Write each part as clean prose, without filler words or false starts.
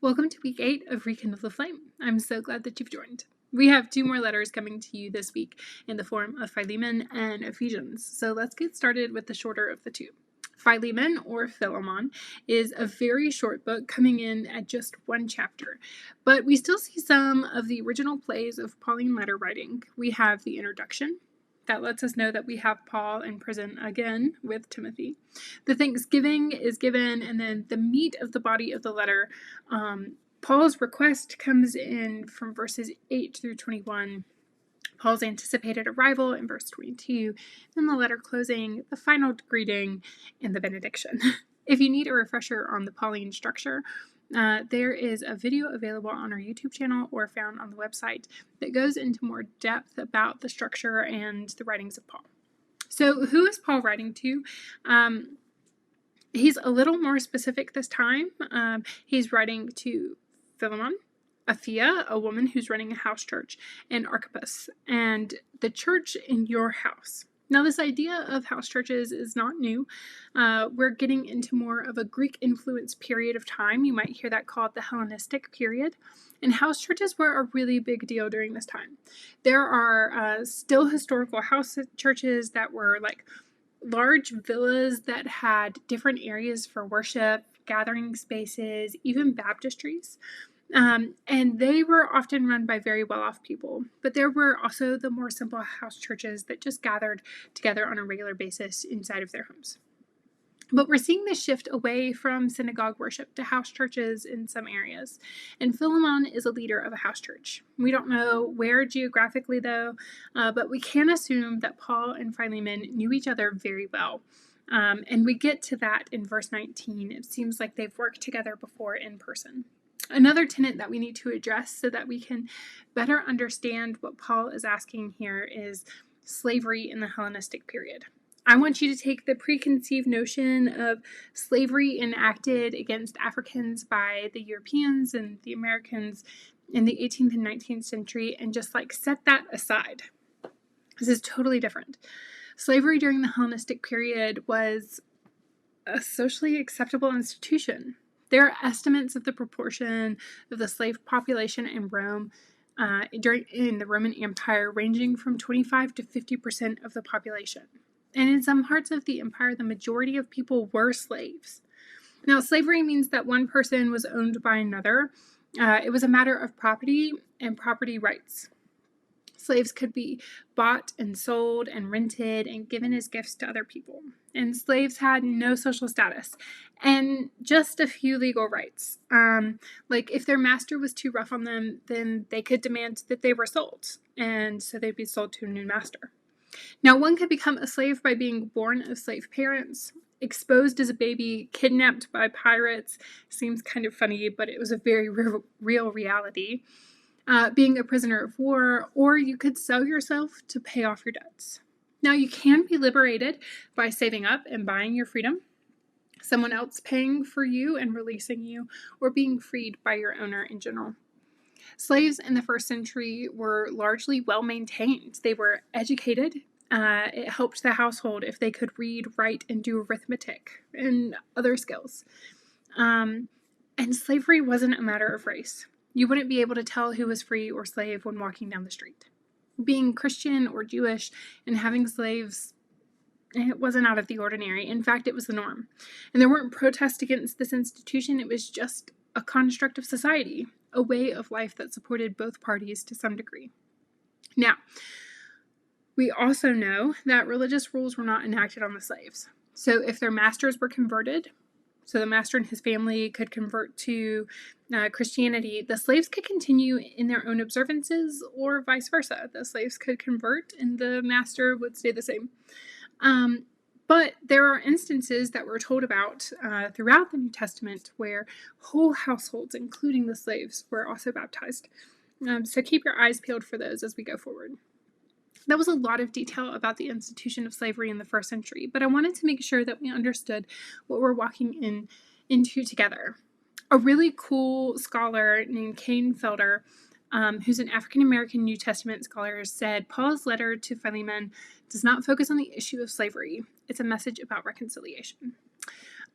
Welcome to week 8 of Rekindle the Flame. I'm so glad that you've joined. We have 2 more letters coming to you this week in the form of Philemon and Ephesians. So let's get started with the shorter of the two. Philemon, or Philemon, is a very short book coming in at just 1 chapter, but we still see some of the original plays of Pauline letter writing. We have the introduction. That lets us know that we have Paul in prison again with Timothy. The thanksgiving is given, and then the meat of the body of the letter, Paul's request comes in from verses 8 through 21. Paul's anticipated arrival in verse 22, then the letter closing, the final greeting, and the benediction. If you need a refresher on the Pauline structure, there is a video available on our YouTube channel or found on the website that goes into more depth about the structure and the writings of Paul. So who is Paul writing to? He's a little more specific this time. He's writing to Philemon, Aphia, a woman who's running a house church, and Archippus, and the church in your house. Now, this idea of house churches is not new. We're getting into more of a Greek-influenced period of time. You might hear that called the Hellenistic period. And house churches were a really big deal during this time. There are still historical house churches that were like large villas that had different areas for worship, gathering spaces, even baptistries. And they were often run by very well-off people, but there were also the more simple house churches that just gathered together on a regular basis inside of their homes. But we're seeing this shift away from synagogue worship to house churches in some areas, and Philemon is a leader of a house church. We don't know where geographically, though, but we can assume that Paul and Philemon knew each other very well. And we get to that in verse 19. It seems like they've worked together before in person. Another tenet that we need to address so that we can better understand what Paul is asking here is slavery in the Hellenistic period. I want you to take the preconceived notion of slavery enacted against Africans by the Europeans and the Americans in the 18th and 19th century and just set that aside. This is totally different. Slavery during the Hellenistic period was a socially acceptable institution. There are estimates of the proportion of the slave population in Rome in the Roman Empire ranging from 25 to 50% of the population. And in some parts of the empire, the majority of people were slaves. Now, slavery means that one person was owned by another. It was a matter of property and property rights. Slaves could be bought and sold and rented and given as gifts to other people. And slaves had no social status and just a few legal rights. Like if their master was too rough on them, then they could demand that they were sold. And so they'd be sold to a new master. Now, one could become a slave by being born of slave parents, exposed as a baby, kidnapped by pirates. Seems kind of funny, but it was a very real reality. Being a prisoner of war, or you could sell yourself to pay off your debts. Now, you can be liberated by saving up and buying your freedom, someone else paying for you and releasing you, or being freed by your owner in general. Slaves in the first century were largely well-maintained. They were educated. It helped the household if they could read, write, and do arithmetic and other skills. And slavery wasn't a matter of race. You wouldn't be able to tell who was free or slave when walking down the street. Being Christian or Jewish and having slaves, it wasn't out of the ordinary. In fact, it was the norm. And there weren't protests against this institution. It was just a construct of society, a way of life that supported both parties to some degree. Now, we also know that religious rules were not enacted on the slaves. So if their masters were converted, so the master and his family could convert to Christianity, the slaves could continue in their own observances, or vice versa. The slaves could convert and the master would stay the same. But there are instances that we're told about throughout the New Testament where whole households, including the slaves, were also baptized. So keep your eyes peeled for those as we go forward. That was a lot of detail about the institution of slavery in the first century, but I wanted to make sure that we understood what we're walking into together. A really cool scholar named Kane Felder, who's an African-American New Testament scholar, said Paul's letter to Philemon does not focus on the issue of slavery. It's a message about reconciliation.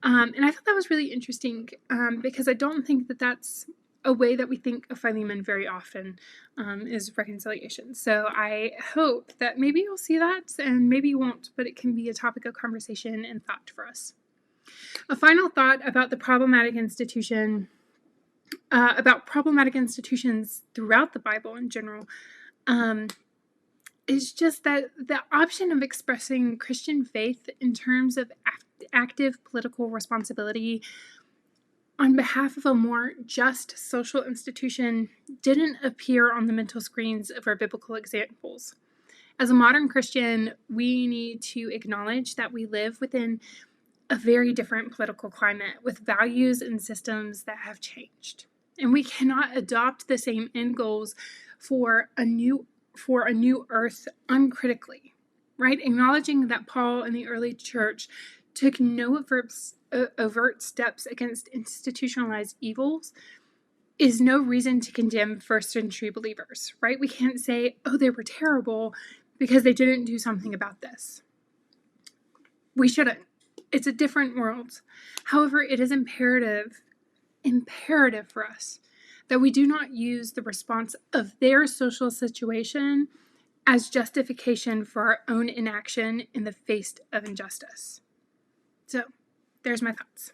And I thought that was really interesting because I don't think that that's a way that we think of Philemon very often, is reconciliation. So I hope that maybe you'll see that, and maybe you won't, but it can be a topic of conversation and thought for us. A final thought about the problematic institution, about problematic institutions throughout the Bible in general, is just that the option of expressing Christian faith in terms of active political responsibility on behalf of a more just social institution didn't appear on the mental screens of our biblical examples. As a modern Christian, we need to acknowledge that we live within a very different political climate with values and systems that have changed. And we cannot adopt the same end goals for a new earth uncritically, right? Acknowledging that Paul and the early church took no overt steps against institutionalized evils is no reason to condemn first century believers, right? We can't say, oh, they were terrible because they didn't do something about this. We shouldn't. It's a different world. However, it is imperative for us that we do not use the response of their social situation as justification for our own inaction in the face of injustice. So, there's my thoughts.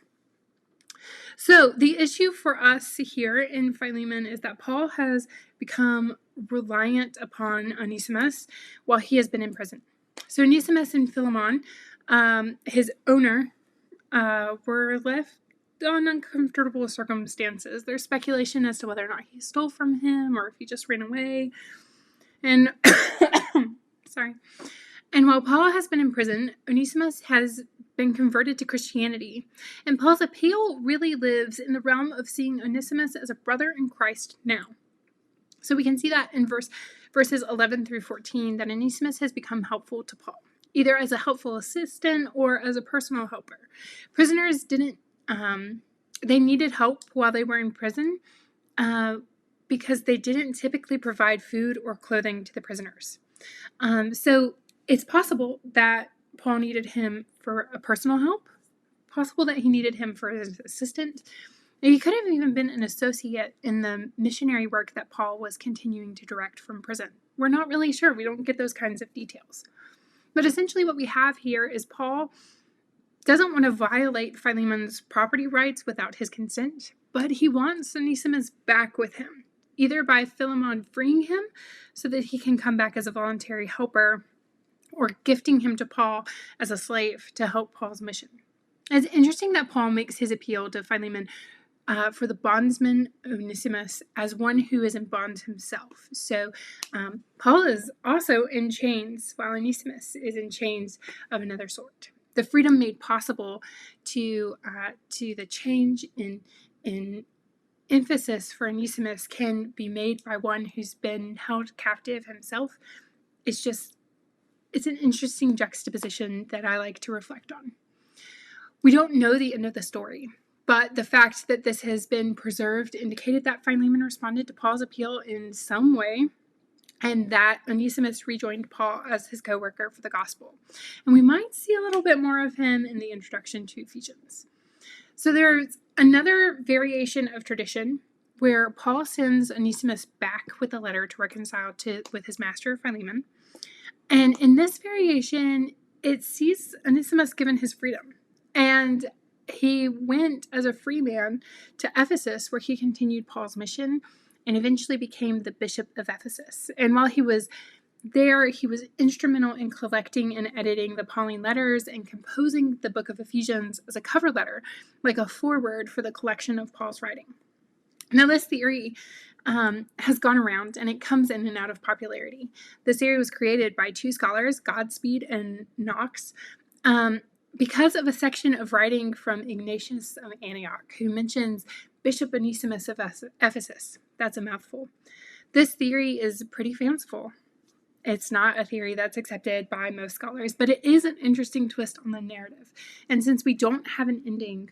So, the issue for us here in Philemon is that Paul has become reliant upon Onesimus while he has been in prison. So, Onesimus and Philemon, his owner, were left on uncomfortable circumstances. There's speculation as to whether or not he stole from him or if he just ran away. And And while Paul has been in prison, Onesimus has been converted to Christianity. And Paul's appeal really lives in the realm of seeing Onesimus as a brother in Christ now. So we can see that in verses 11 through 14, that Onesimus has become helpful to Paul, either as a helpful assistant or as a personal helper. Prisoners they needed help while they were in prison because they didn't typically provide food or clothing to the prisoners. So it's possible that Paul needed him for a personal help, possible that he needed him for his assistant. He could have even been an associate in the missionary work that Paul was continuing to direct from prison. We're not really sure. We don't get those kinds of details. But essentially what we have here is Paul doesn't want to violate Philemon's property rights without his consent, but he wants Onesimus back with him, either by Philemon freeing him so that he can come back as a voluntary helper, or gifting him to Paul as a slave to help Paul's mission. It's interesting that Paul makes his appeal to Philemon for the bondsman Onesimus as one who is in bonds himself. So Paul is also in chains, while Onesimus is in chains of another sort. The freedom made possible to the change in emphasis for Onesimus can be made by one who's been held captive himself. It's an interesting juxtaposition that I like to reflect on. We don't know the end of the story, but the fact that this has been preserved indicated that Philemon responded to Paul's appeal in some way, and that Onesimus rejoined Paul as his co-worker for the gospel. And we might see a little bit more of him in the introduction to Ephesians. So there's another variation of tradition where Paul sends Onesimus back with a letter to reconcile with his master Philemon. And in this variation, it sees Onesimus given his freedom. And he went as a free man to Ephesus, where he continued Paul's mission and eventually became the bishop of Ephesus. And while he was there, he was instrumental in collecting and editing the Pauline letters and composing the book of Ephesians as a cover letter, like a foreword for the collection of Paul's writing. Now, this theory has gone around, and it comes in and out of popularity. This theory was created by two scholars, Godspeed and Knox, because of a section of writing from Ignatius of Antioch, who mentions Bishop Onesimus of Ephesus. That's a mouthful. This theory is pretty fanciful. It's not a theory that's accepted by most scholars, but it is an interesting twist on the narrative. And since we don't have an ending,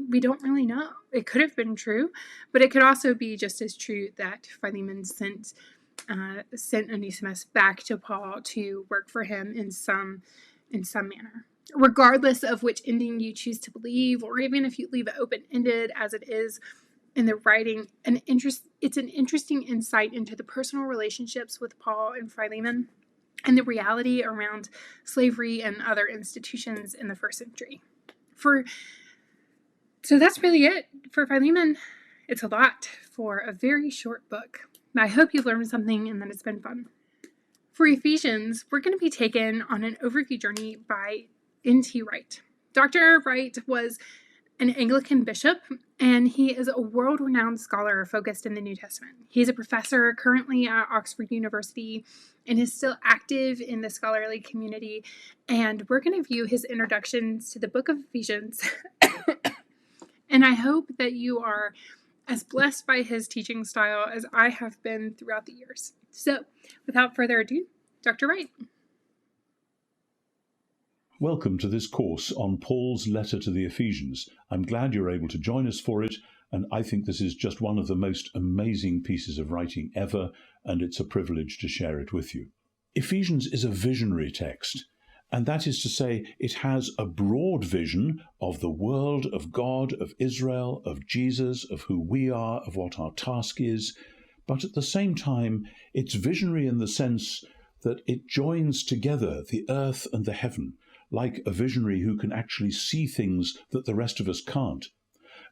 we don't really know. It could have been true, but it could also be just as true that Philemon sent Onesimus back to Paul to work for him in some manner. regardless of which ending you choose to believe, or even if you leave it open-ended as it is in the writing, it's an interesting insight into the personal relationships with Paul and Philemon and the reality around slavery and other institutions in the first century. So that's really it for Philemon. It's a lot for a very short book. I hope you learned something and that it's been fun. For Ephesians, we're going to be taken on an overview journey by N.T. Wright. Dr. Wright was an Anglican bishop, and he is a world-renowned scholar focused in the New Testament. He's a professor currently at Oxford University and is still active in the scholarly community. And we're going to view his introductions to the book of Ephesians. And I hope that you are as blessed by his teaching style as I have been throughout the years. So, without further ado, Dr. Wright. Welcome to this course on Paul's letter to the Ephesians. I'm glad you're able to join us for it, and I think this is just one of the most amazing pieces of writing ever, and it's a privilege to share it with you. Ephesians is a visionary text, and that is to say, it has a broad vision of the world, of God, of Israel, of Jesus, of who we are, of what our task is, but at the same time, it's visionary in the sense that it joins together the earth and the heaven, like a visionary who can actually see things that the rest of us can't.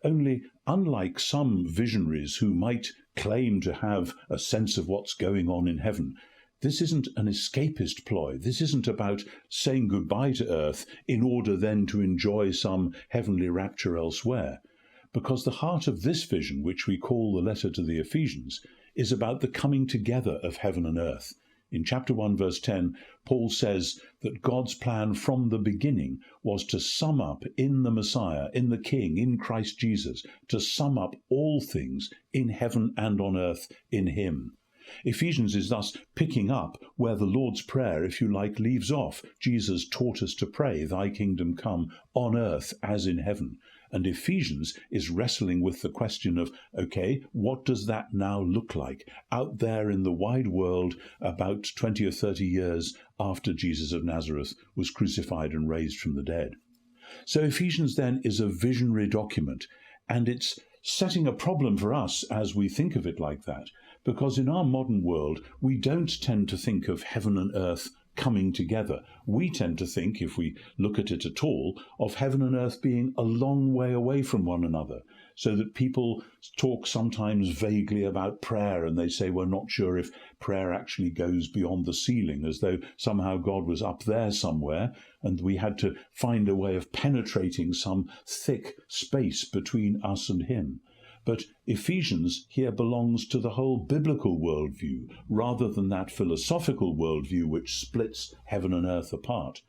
Only, unlike some visionaries who might claim to have a sense of what's going on in heaven, this isn't an escapist ploy. This isn't about saying goodbye to earth in order then to enjoy some heavenly rapture elsewhere. Because the heart of this vision, which we call the letter to the Ephesians, is about the coming together of heaven and earth. In chapter 1, verse 10, Paul says that God's plan from the beginning was to sum up in the Messiah, in the King, in Christ Jesus, to sum up all things in heaven and on earth in him. Ephesians is thus picking up where the Lord's Prayer, if you like, leaves off. Jesus taught us to pray, "Thy kingdom come on earth as in heaven." And Ephesians is wrestling with the question of, okay, what does that now look like out there in the wide world about 20 or 30 years after Jesus of Nazareth was crucified and raised from the dead? So Ephesians then is a visionary document, and it's setting a problem for us as we think of it like that, because in our modern world, we don't tend to think of heaven and earth coming together. We tend to think, if we look at it at all, of heaven and earth being a long way away from one another, so that people talk sometimes vaguely about prayer, and they say we're not sure if prayer actually goes beyond the ceiling, as though somehow God was up there somewhere, and we had to find a way of penetrating some thick space between us and him. But Ephesians here belongs to the whole biblical worldview, rather than that philosophical worldview which splits heaven and earth apart.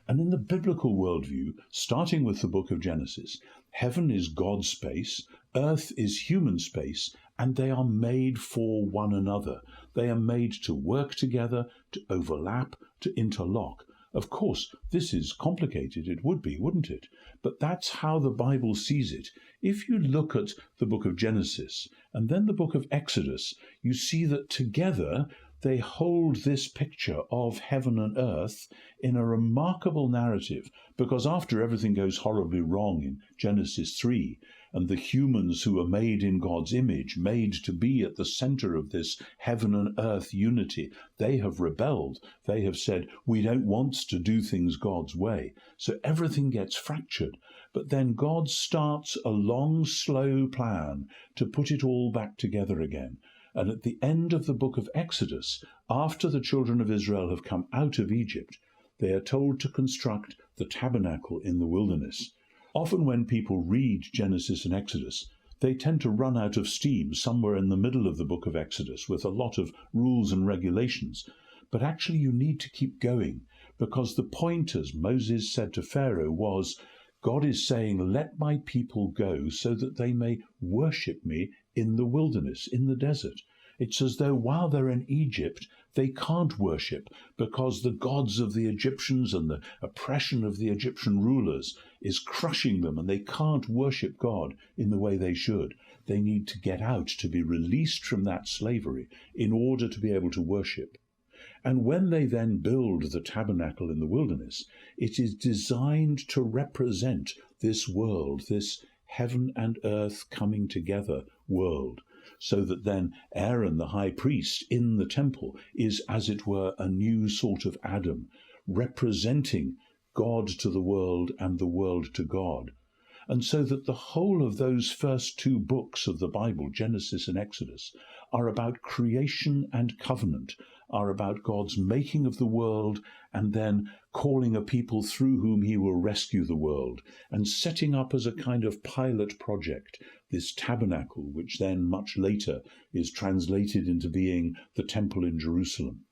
And in the biblical worldview, starting with the book of Genesis, heaven is God's space, earth is human space, and they are made for one another. They are made to work together, to overlap, to interlock. Of course, this is complicated. It would be, wouldn't it? But that's how the Bible sees it. If you look at the book of Genesis and then the book of Exodus, you see that together they hold this picture of heaven and earth in a remarkable narrative, because after everything goes horribly wrong in Genesis 3, and the humans who are made in God's image, made to be at the center of this heaven and earth unity, they have rebelled. They have said, we don't want to do things God's way. So everything gets fractured. But then God starts a long, slow plan to put it all back together again. And at the end of the book of Exodus, after the children of Israel have come out of Egypt, they are told to construct the tabernacle in the wilderness. Often when people read Genesis and Exodus, they tend to run out of steam somewhere in the middle of the book of Exodus with a lot of rules and regulations. But actually you need to keep going, because the point, as Moses said to Pharaoh, was God is saying, let my people go so that they may worship me in the wilderness, in the desert. It's as though while they're in Egypt, they can't worship because the gods of the Egyptians and the oppression of the Egyptian rulers is crushing them, and they can't worship God in the way they should. They need to get out, to be released from that slavery in order to be able to worship. And when they then build the tabernacle in the wilderness, it is designed to represent this world, this heaven and earth coming together world, so that then Aaron, the high priest in the temple, is, as it were, a new sort of Adam, representing God to the world and the world to God. And so that the whole of those first two books of the Bible, Genesis and Exodus, are about creation and covenant, are about God's making of the world and then calling a people through whom he will rescue the world, and setting up as a kind of pilot project this tabernacle, which then much later is translated into being the temple in Jerusalem.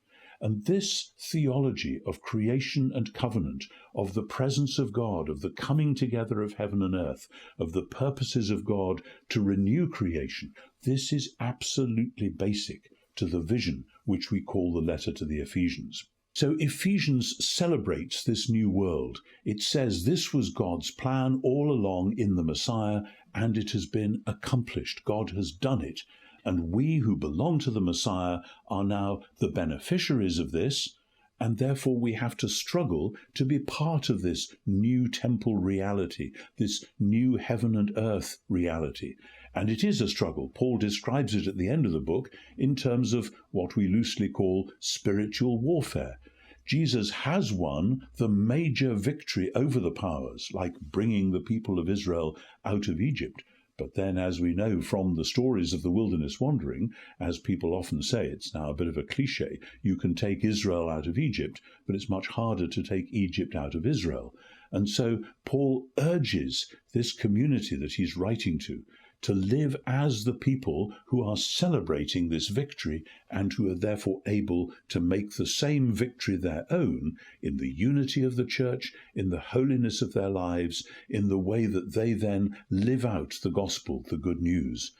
And this theology of creation and covenant, of the presence of God, of the coming together of heaven and earth, of the purposes of God to renew creation, this is absolutely basic to the vision which we call the letter to the Ephesians. So Ephesians celebrates this new world. It says this was God's plan all along in the Messiah, and it has been accomplished. God has done it. And we who belong to the Messiah are now the beneficiaries of this, and therefore we have to struggle to be part of this new temple reality, this new heaven and earth reality. And it is a struggle. Paul describes it at the end of the book in terms of what we loosely call spiritual warfare. Jesus has won the major victory over the powers, like bringing the people of Israel out of Egypt. But then, as we know from the stories of the wilderness wandering, as people often say, it's now a bit of a cliche, you can take Israel out of Egypt, but it's much harder to take Egypt out of Israel. And so Paul urges this community that he's writing to live as the people who are celebrating this victory and who are therefore able to make the same victory their own in the unity of the church, in the holiness of their lives, in the way that they then live out the gospel, the good news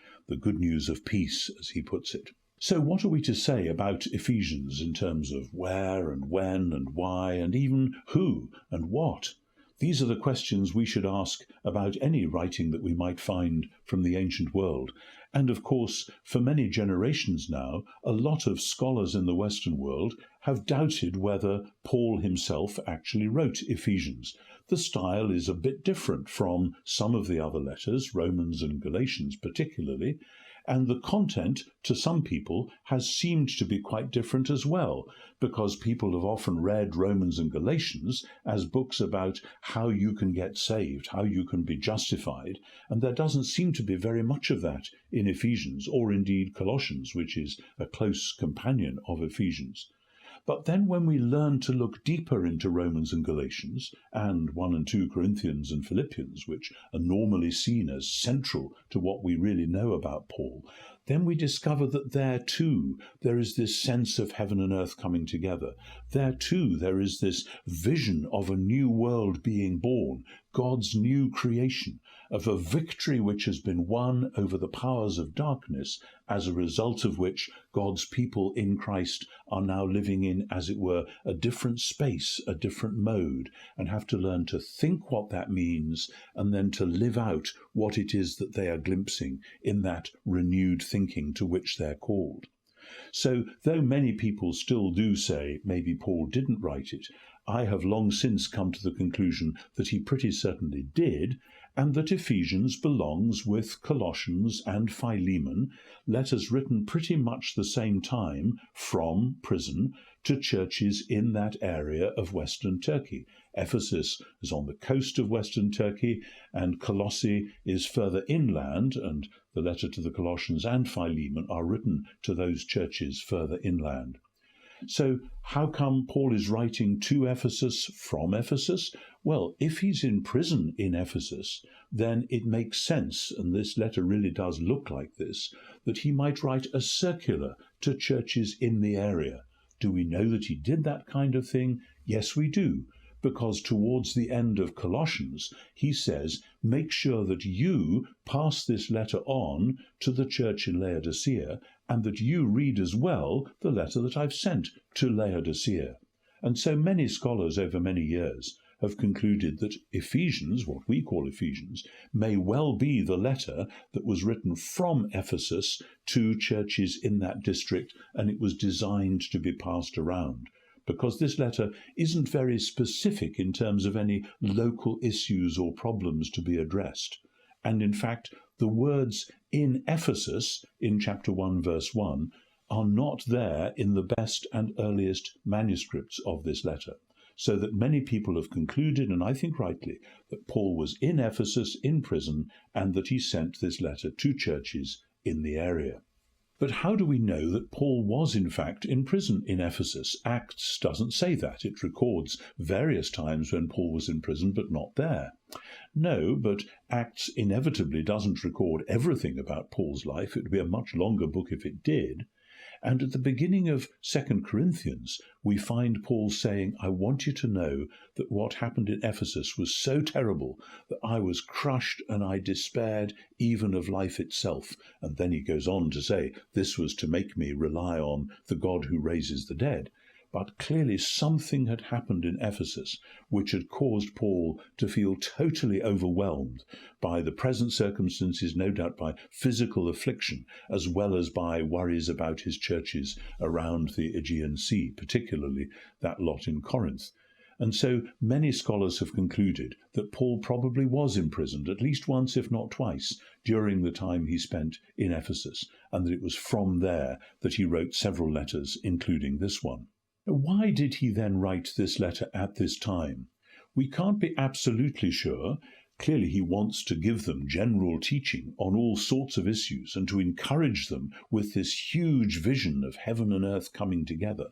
of peace, as he puts it. So what are we to say about Ephesians in terms of where and when and why and even who and what? These are the questions we should ask about any writing that we might find from the ancient world. And of course, for many generations now, a lot of scholars in the Western world have doubted whether Paul himself actually wrote Ephesians. The style is a bit different from some of the other letters, Romans and Galatians particularly, and the content to some people has seemed to be quite different as well, because people have often read Romans and Galatians as books about how you can get saved, how you can be justified, and there doesn't seem to be very much of that in Ephesians, or indeed Colossians, which is a close companion of Ephesians. But then when we learn to look deeper into Romans and Galatians, and 1 and 2 Corinthians and Philippians, which are normally seen as central to what we really know about Paul, then we discover that there too there is this sense of heaven and earth coming together. There too there is this vision of a new world being born, God's new creation, of a victory which has been won over the powers of darkness, as a result of which God's people in Christ are now living in, as it were, a different space, a different mode, and have to learn to think what that means and then to live out what it is that they are glimpsing in that renewed thinking to which they're called. So, though many people still do say maybe Paul didn't write it, I have long since come to the conclusion that he pretty certainly did, and that Ephesians belongs with Colossians and Philemon, letters written pretty much the same time from prison to churches in that area of Western Turkey. Ephesus is on the coast of Western Turkey, and Colossae is further inland, and the letter to the Colossians and Philemon are written to those churches further inland. So how come Paul is writing to Ephesus from Ephesus? Well, if he's in prison in Ephesus, then it makes sense, and this letter really does look like this, that he might write a circular to churches in the area. Do we know that he did that kind of thing? Yes, we do, because towards the end of Colossians, he says, make sure that you pass this letter on to the church in Laodicea, and that you read as well the letter that I've sent to Laodicea. And so many scholars over many years have concluded that Ephesians, what we call Ephesians, may well be the letter that was written from Ephesus to churches in that district, and it was designed to be passed around, because this letter isn't very specific in terms of any local issues or problems to be addressed. And in fact, the words in Ephesus, in chapter 1, verse 1, are not there in the best and earliest manuscripts of this letter, so that many people have concluded, and I think rightly, that Paul was in Ephesus in prison and that he sent this letter to churches in the area. But how do we know that Paul was in fact in prison in Ephesus? Acts doesn't say that. It records various times when Paul was in prison, but not there. No, but Acts inevitably doesn't record everything about Paul's life. It would be a much longer book if it did. And at the beginning of 2 Corinthians, we find Paul saying, I want you to know that what happened in Ephesus was so terrible that I was crushed and I despaired even of life itself. And then he goes on to say, this was to make me rely on the God who raises the dead. But clearly something had happened in Ephesus which had caused Paul to feel totally overwhelmed by the present circumstances, no doubt by physical affliction, as well as by worries about his churches around the Aegean Sea, particularly that lot in Corinth. And so many scholars have concluded that Paul probably was imprisoned at least once, if not twice, during the time he spent in Ephesus, and that it was from there that he wrote several letters, including this one. Why did he then write this letter at this time? We can't be absolutely sure. Clearly he wants to give them general teaching on all sorts of issues and to encourage them with this huge vision of heaven and earth coming together.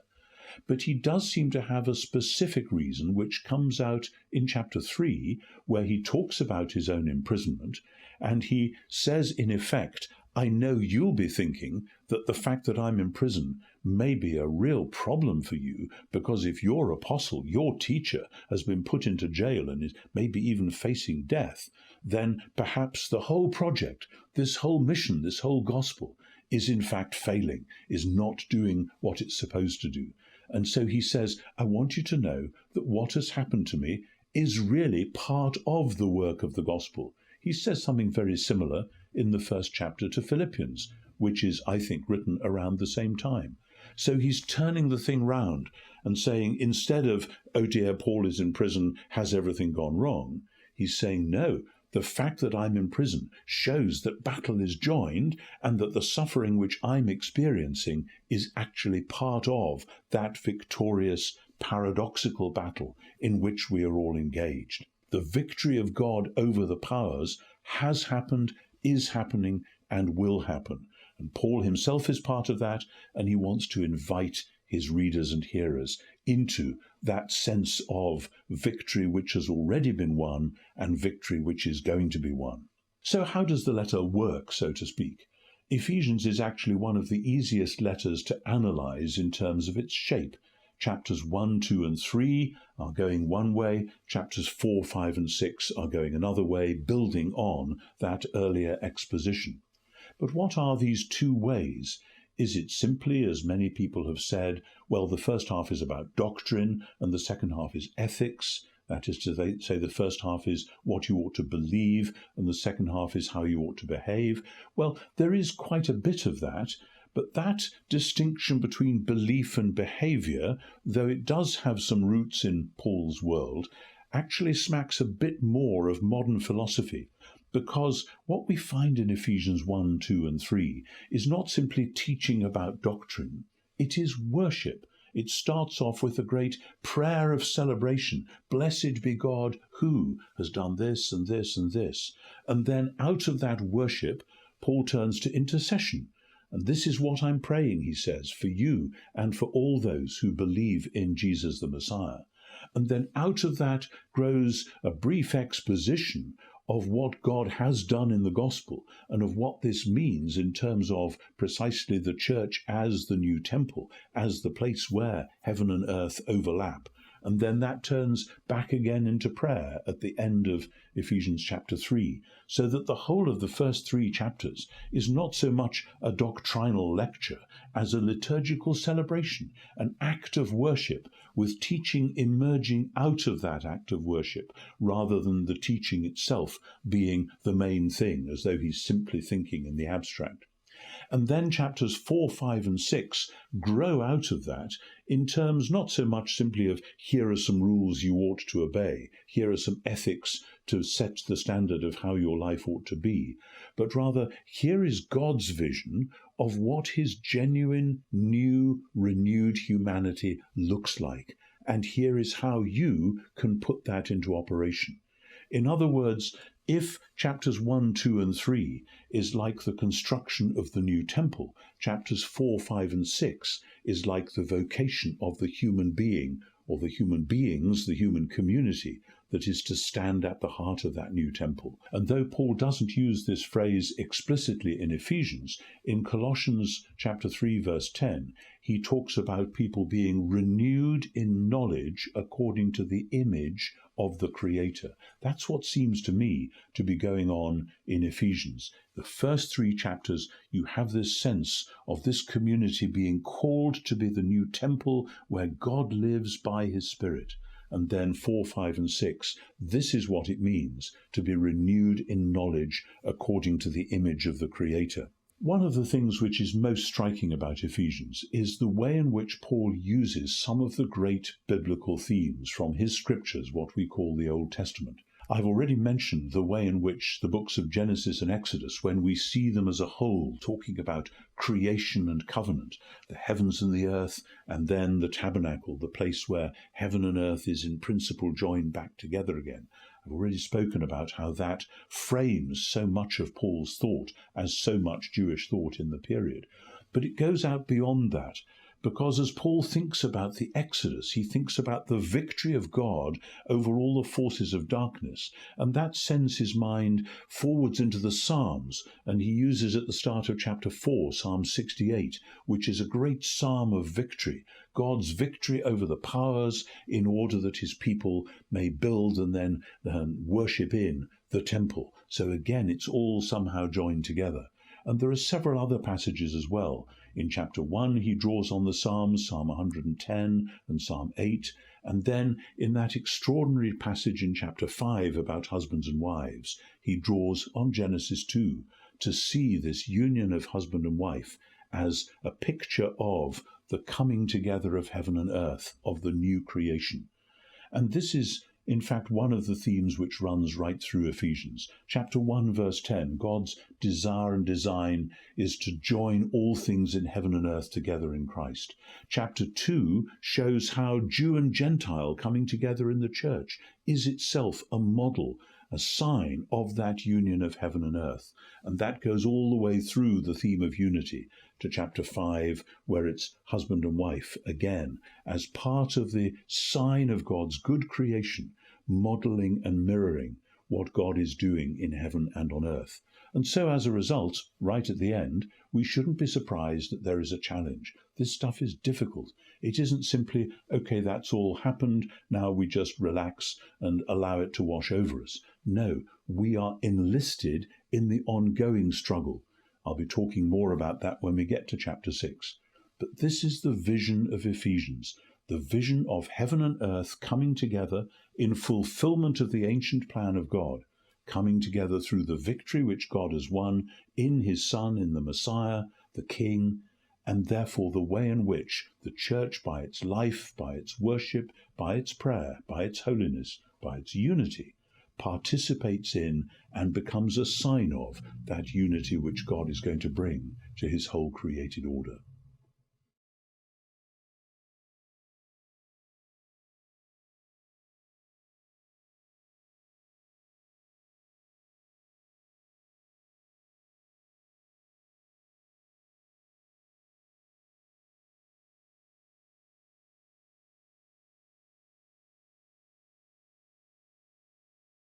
But he does seem to have a specific reason which comes out in chapter 3, where he talks about his own imprisonment, and he says in effect, I know you'll be thinking that the fact that I'm in prison may be a real problem for you, because if your apostle, your teacher, has been put into jail and is maybe even facing death, then perhaps the whole project, this whole mission, this whole gospel, is in fact failing, is not doing what it's supposed to do. And so he says, I want you to know that what has happened to me is really part of the work of the gospel. He says something very similar in the first chapter to Philippians, which is, I think, written around the same time. So he's turning the thing round and saying, instead of, oh dear, Paul is in prison, has everything gone wrong? He's saying, no, the fact that I'm in prison shows that battle is joined and that the suffering which I'm experiencing is actually part of that victorious, paradoxical battle in which we are all engaged. The victory of God over the powers has happened, is happening, and will happen. And Paul himself is part of that, and he wants to invite his readers and hearers into that sense of victory which has already been won and victory which is going to be won. So how does the letter work, so to speak? Ephesians is actually one of the easiest letters to analyze in terms of its shape. Chapters 1, 2, and 3 are going one way. Chapters 4, 5, and 6 are going another way, building on that earlier exposition. But what are these two ways? Is it simply, as many people have said, well, the first half is about doctrine and the second half is ethics? That is to say, the first half is what you ought to believe and the second half is how you ought to behave. Well, there is quite a bit of that. But that distinction between belief and behavior, though it does have some roots in Paul's world, actually smacks a bit more of modern philosophy, because what we find in Ephesians 1, 2, and 3 is not simply teaching about doctrine, it is worship. It starts off with a great prayer of celebration. Blessed be God who has done this and this and this. And then out of that worship, Paul turns to intercession. And this is what I'm praying, he says, for you and for all those who believe in Jesus the Messiah. And then out of that grows a brief exposition of what God has done in the gospel and of what this means in terms of precisely the church as the new temple, as the place where heaven and earth overlap. And then that turns back again into prayer at the end of Ephesians chapter 3, so that the whole of the first 3 chapters is not so much a doctrinal lecture as a liturgical celebration, an act of worship, with teaching emerging out of that act of worship, rather than the teaching itself being the main thing, as though he's simply thinking in the abstract. And then chapters 4, 5, and 6 grow out of that in terms not so much simply of here are some rules you ought to obey, here are some ethics to set the standard of how your life ought to be, but rather here is God's vision of what his genuine, new, renewed humanity looks like, and here is how you can put that into operation. In other words, if chapters 1, 2, and 3 is like the construction of the new temple, chapters 4, 5, and 6 is like the vocation of the human being, or the human beings, the human community, that is to stand at the heart of that new temple. And though Paul doesn't use this phrase explicitly in Ephesians, in Colossians chapter 3, verse 10, he talks about people being renewed in knowledge according to the image of the Creator. That's what seems to me to be going on in Ephesians. The first 3 chapters, you have this sense of this community being called to be the new temple where God lives by his Spirit. And then 4, 5, and 6, this is what it means to be renewed in knowledge according to the image of the Creator. One of the things which is most striking about Ephesians is the way in which Paul uses some of the great biblical themes from his scriptures, what we call the Old Testament. I've already mentioned the way in which the books of Genesis and Exodus, when we see them as a whole, talking about creation and covenant, the heavens and the earth, and then the tabernacle, the place where heaven and earth is in principle joined back together again. I've already spoken about how that frames so much of Paul's thought as so much Jewish thought in the period. But it goes out beyond that, because as Paul thinks about the Exodus, he thinks about the victory of God over all the forces of darkness, and that sends his mind forwards into the Psalms, and he uses at the start of chapter 4, Psalm 68, which is a great psalm of victory, God's victory over the powers in order that his people may build and then worship in the temple. So again, it's all somehow joined together. And there are several other passages as well. In chapter 1, he draws on the Psalms, Psalm 110 and Psalm 8. And then in that extraordinary passage in chapter 5 about husbands and wives, he draws on Genesis 2 to see this union of husband and wife as a picture of the coming together of heaven and earth, of the new creation. And this is in fact, one of the themes which runs right through Ephesians. Chapter 1, verse 10, God's desire and design is to join all things in heaven and earth together in Christ. Chapter 2 shows how Jew and Gentile coming together in the church is itself a model, a sign of that union of heaven and earth. And that goes all the way through the theme of unity to chapter 5, where it's husband and wife again, as part of the sign of God's good creation, modeling and mirroring what God is doing in heaven and on earth. And so as a result, right at the end, we shouldn't be surprised that there is a challenge. This stuff is difficult. It isn't simply, okay, that's all happened, now we just relax and allow it to wash over us. No, we are enlisted in the ongoing struggle. I'll be talking more about that when we get to chapter 6. But this is the vision of Ephesians, the vision of heaven and earth coming together in fulfillment of the ancient plan of God, coming together through the victory which God has won in his Son, in the Messiah, the King, and therefore the way in which the church, by its life, by its worship, by its prayer, by its holiness, by its unity, participates in and becomes a sign of that unity which God is going to bring to his whole created order.